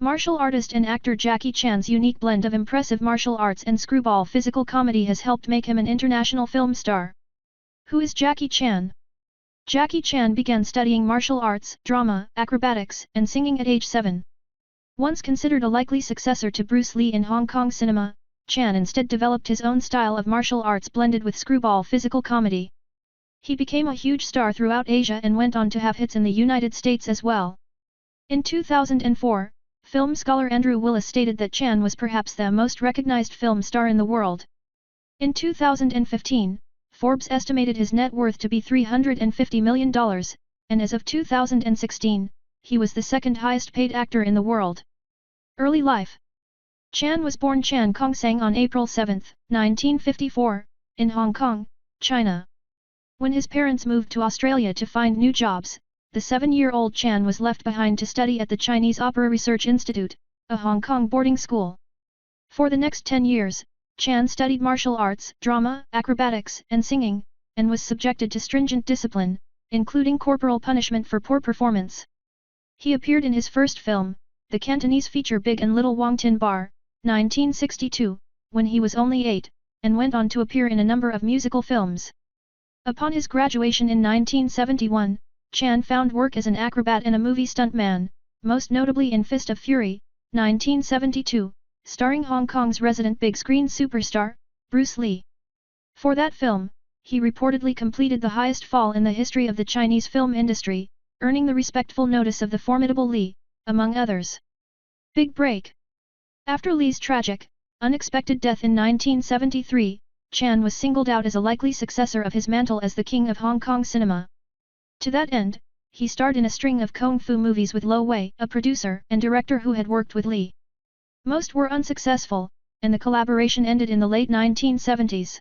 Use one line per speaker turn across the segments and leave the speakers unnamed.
Martial artist and actor Jackie Chan's unique blend of impressive martial arts and screwball physical comedy has helped make him an international film star. Who is Jackie Chan? Jackie Chan began studying martial arts, drama, acrobatics, and singing at age 7. Once considered a likely successor to Bruce Lee in Hong Kong cinema, Chan instead developed his own style of martial arts blended with screwball physical comedy. He became a huge star throughout Asia and went on to have hits in the United States as well. In 2004, film scholar Andrew Willis stated that Chan was perhaps the most recognized film star in the world. In 2015, Forbes estimated his net worth to be $350 million, and as of 2016, he was the second highest paid actor in the world. Early life. Chan was born Chan Kongsang on April 7, 1954, in Hong Kong, China. When his parents moved to Australia to find new jobs, the 7-year-old Chan was left behind to study at the Chinese Opera Research Institute, a Hong Kong boarding school. For the next 10 years, Chan studied martial arts, drama, acrobatics, and singing, and was subjected to stringent discipline, including corporal punishment for poor performance. He appeared in his first film, the Cantonese feature Big and Little Wong Tin Bar, 1962, when he was only 8, and went on to appear in a number of musical films. Upon his graduation in 1971, Chan found work as an acrobat and a movie stuntman, most notably in Fist of Fury, 1972, starring Hong Kong's resident big-screen superstar, Bruce Lee. For that film, he reportedly completed the highest fall in the history of the Chinese film industry, earning the respectful notice of the formidable Lee, among others. Big break. After Lee's tragic, unexpected death in 1973, Chan was singled out as a likely successor of his mantle as the king of Hong Kong cinema. To that end, he starred in a string of kung fu movies with Lo Wei, a producer and director who had worked with Lee. Most were unsuccessful, and the collaboration ended in the late 1970s.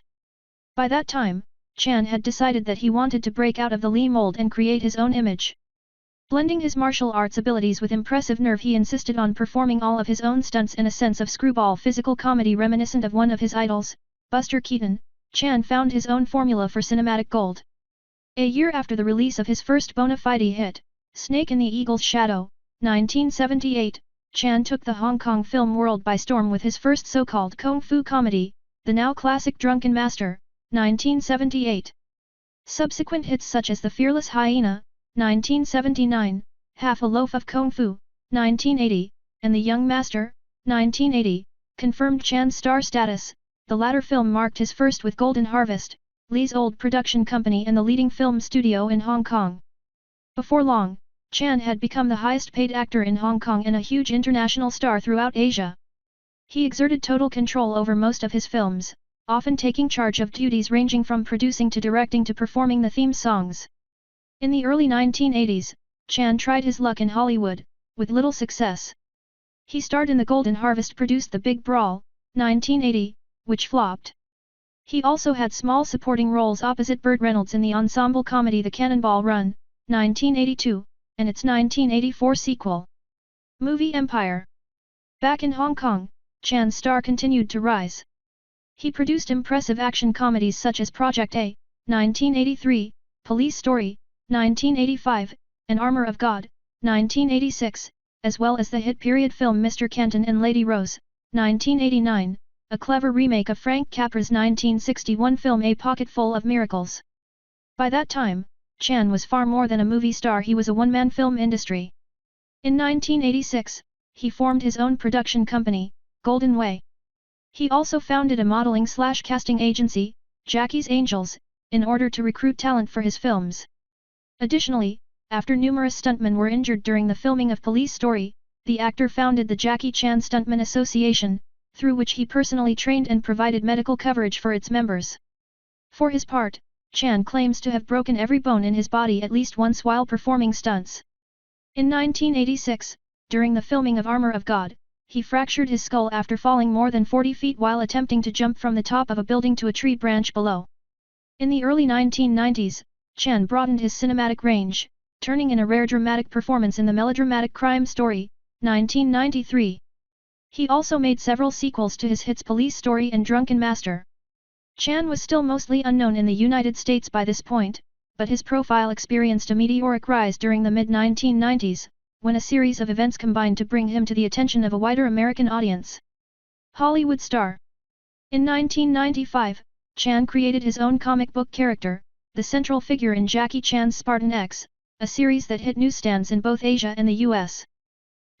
By that time, Chan had decided that he wanted to break out of the Lee mold and create his own image. Blending his martial arts abilities with impressive nerve, he insisted on performing all of his own stunts in a sense of screwball physical comedy reminiscent of one of his idols, Buster Keaton. Chan found his own formula for cinematic gold. A year after the release of his first bona fide hit, Snake in the Eagle's Shadow, 1978, Chan took the Hong Kong film world by storm with his first so-called kung fu comedy, the now classic Drunken Master, 1978. Subsequent hits such as The Fearless Hyena, 1979, Half a Loaf of Kung Fu, 1980, and The Young Master, 1980, confirmed Chan's star status. The latter film marked his first with Golden Harvest, Lee's old production company and the leading film studio in Hong Kong. Before long, Chan had become the highest paid actor in Hong Kong and a huge international star throughout Asia. He exerted total control over most of his films, often taking charge of duties ranging from producing to directing to performing the theme songs. In the early 1980s, Chan tried his luck in Hollywood, with little success. He starred in The Golden Harvest, produced The Big Brawl, 1980, which flopped. He also had small supporting roles opposite Burt Reynolds in the ensemble comedy The Cannonball Run, 1982, and its 1984 sequel, Movie Empire. Back in Hong Kong, Chan's star continued to rise. He produced impressive action comedies such as Project A, 1983, Police Story, 1985, and Armor of God, 1986, as well as the hit period film Mr. Canton and Lady Rose, 1989, a clever remake of Frank Capra's 1961 film A Pocketful of Miracles. By that time, Chan was far more than a movie star, he was a one-man film industry. In 1986, he formed his own production company, Golden Way. He also founded a modeling/casting agency, Jackie's Angels, in order to recruit talent for his films. Additionally, after numerous stuntmen were injured during the filming of Police Story, the actor founded the Jackie Chan Stuntmen Association, through which he personally trained and provided medical coverage for its members. For his part, Chan claims to have broken every bone in his body at least once while performing stunts. In 1986, during the filming of Armor of God, he fractured his skull after falling more than 40 feet while attempting to jump from the top of a building to a tree branch below. In the early 1990s, Chan broadened his cinematic range, turning in a rare dramatic performance in the melodramatic Crime Story, 1993. He also made several sequels to his hits Police Story and Drunken Master. Chan was still mostly unknown in the United States by this point, but his profile experienced a meteoric rise during the mid-1990s, when a series of events combined to bring him to the attention of a wider American audience. Hollywood star. In 1995, Chan created his own comic book character, the central figure in Jackie Chan's Spartan X, a series that hit newsstands in both Asia and the US.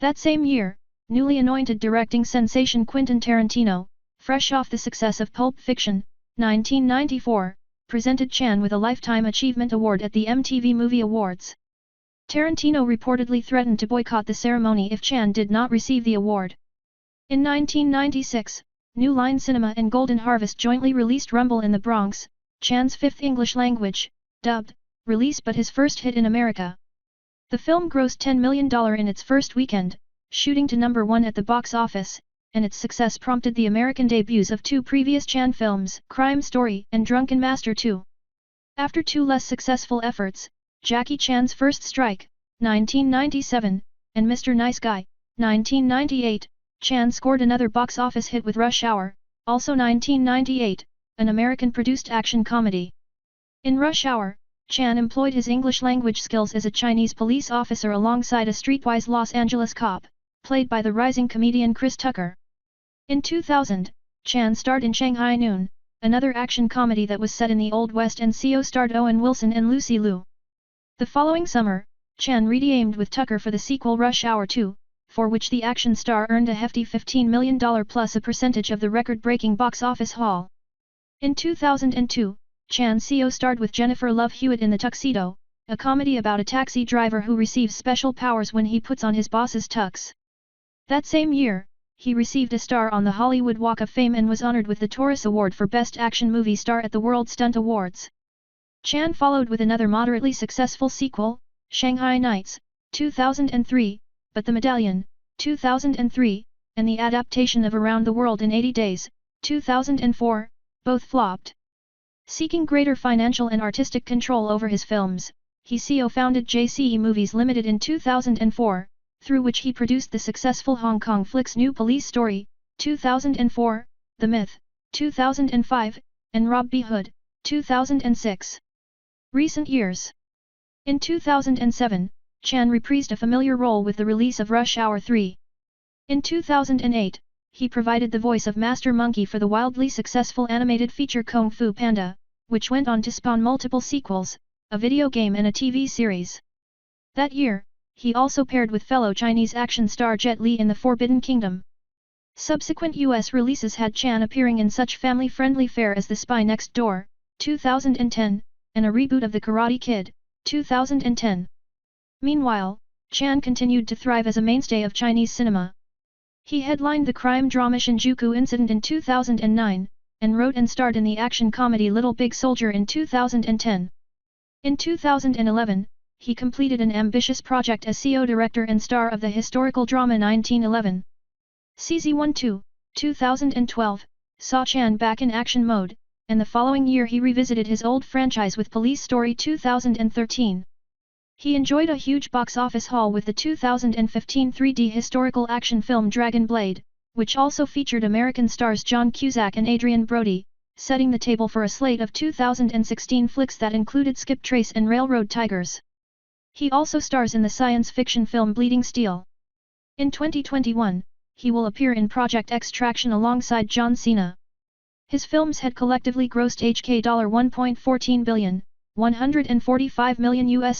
That same year, newly anointed directing sensation Quentin Tarantino, fresh off the success of Pulp Fiction, 1994, presented Chan with a Lifetime Achievement Award at the MTV Movie Awards. Tarantino reportedly threatened to boycott the ceremony if Chan did not receive the award. In 1996, New Line Cinema and Golden Harvest jointly released Rumble in the Bronx, Chan's fifth English-language, dubbed, release but his first hit in America. The film grossed $10 million in its first weekend, shooting to number 1 at the box office, and its success prompted the American debuts of 2 previous Chan films, Crime Story and Drunken Master 2. After 2 less successful efforts, Jackie Chan's First Strike, 1997, and Mr. Nice Guy, 1998, Chan scored another box office hit with Rush Hour, also 1998, an American-produced action comedy. In Rush Hour, Chan employed his English language skills as a Chinese police officer alongside a streetwise Los Angeles cop, played by the rising comedian Chris Tucker. In 2000, Chan starred in Shanghai Noon, another action comedy that was set in the Old West and co-starred Owen Wilson and Lucy Liu. The following summer, Chan re-aimed with Tucker for the sequel Rush Hour 2, for which the action star earned a hefty $15 million plus a percentage of the record-breaking box office haul. In 2002, Chan co-starred with Jennifer Love Hewitt in The Tuxedo, a comedy about a taxi driver who receives special powers when he puts on his boss's tux. That same year, he received a star on the Hollywood Walk of Fame and was honored with the Taurus Award for Best Action Movie Star at the World Stunt Awards. Chan followed with another moderately successful sequel, Shanghai Nights, 2003, but The Medallion, 2003, and the adaptation of Around the World in 80 Days, 2004, both flopped. Seeking greater financial and artistic control over his films, he co-founded JCE Movies Limited in 2004, through which he produced the successful Hong Kong flicks New Police Story, 2004, The Myth, 2005, and Rob B. Hood, 2006. Recent years. In 2007, Chan reprised a familiar role with the release of Rush Hour 3. In 2008, he provided the voice of Master Monkey for the wildly successful animated feature Kung Fu Panda, which went on to spawn multiple sequels, a video game and a TV series. That year, he also paired with fellow Chinese action star Jet Li in The Forbidden Kingdom. Subsequent US releases had Chan appearing in such family-friendly fare as The Spy Next Door, 2010, and a reboot of The Karate Kid, 2010. Meanwhile, Chan continued to thrive as a mainstay of Chinese cinema. He headlined the crime drama Shinjuku Incident in 2009, and wrote and starred in the action comedy Little Big Soldier in 2010. In 2011, he completed an ambitious project as co-director and star of the historical drama 1911. CZ12, 2012, saw Chan back in action mode, and the following year he revisited his old franchise with Police Story 2013. He enjoyed a huge box office haul with the 2015 3D historical action film Dragon Blade, which also featured American stars John Cusack and Adrian Brody, setting the table for a slate of 2016 flicks that included Skip Trace and Railroad Tigers. He also stars in the science fiction film Bleeding Steel. In 2021, he will appear in Project Extraction alongside John Cena. His films had collectively grossed HK $1.14 billion, $145 million,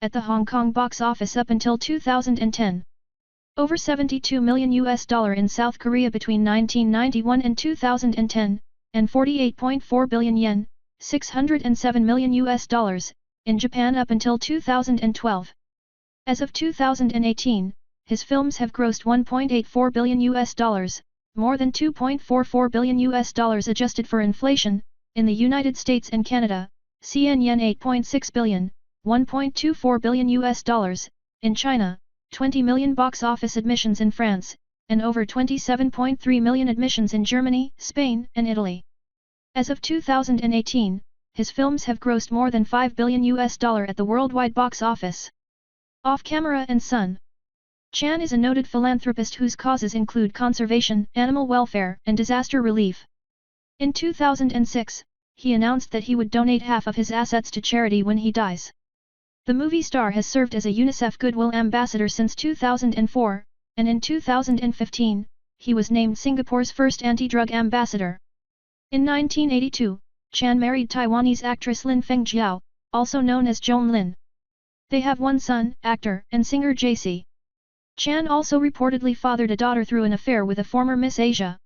at the Hong Kong box office up until 2010. Over $72 million in South Korea between 1991 and 2010, and 48.4 billion yen, $607 million, in Japan up until 2012. As of 2018, his films have grossed $1.84 billion, more than $2.44 billion adjusted for inflation, in the United States and Canada, CN yen 8.6 billion, $1.24 billion, in China, 20 million box office admissions in France, and over 27.3 million admissions in Germany, Spain, and Italy. As of 2018, his films have grossed more than $5 billion at the worldwide box office. Off-camera and Sun. Chan is a noted philanthropist whose causes include conservation, animal welfare, and disaster relief. In 2006, he announced that he would donate half of his assets to charity when he dies. The movie star has served as a UNICEF Goodwill Ambassador since 2004, and in 2015, he was named Singapore's first anti-drug ambassador. In 1982, Chan married Taiwanese actress Lin Fengjiao, also known as Joan Lin. They have one son, actor and singer JC. Chan also reportedly fathered a daughter through an affair with a former Miss Asia.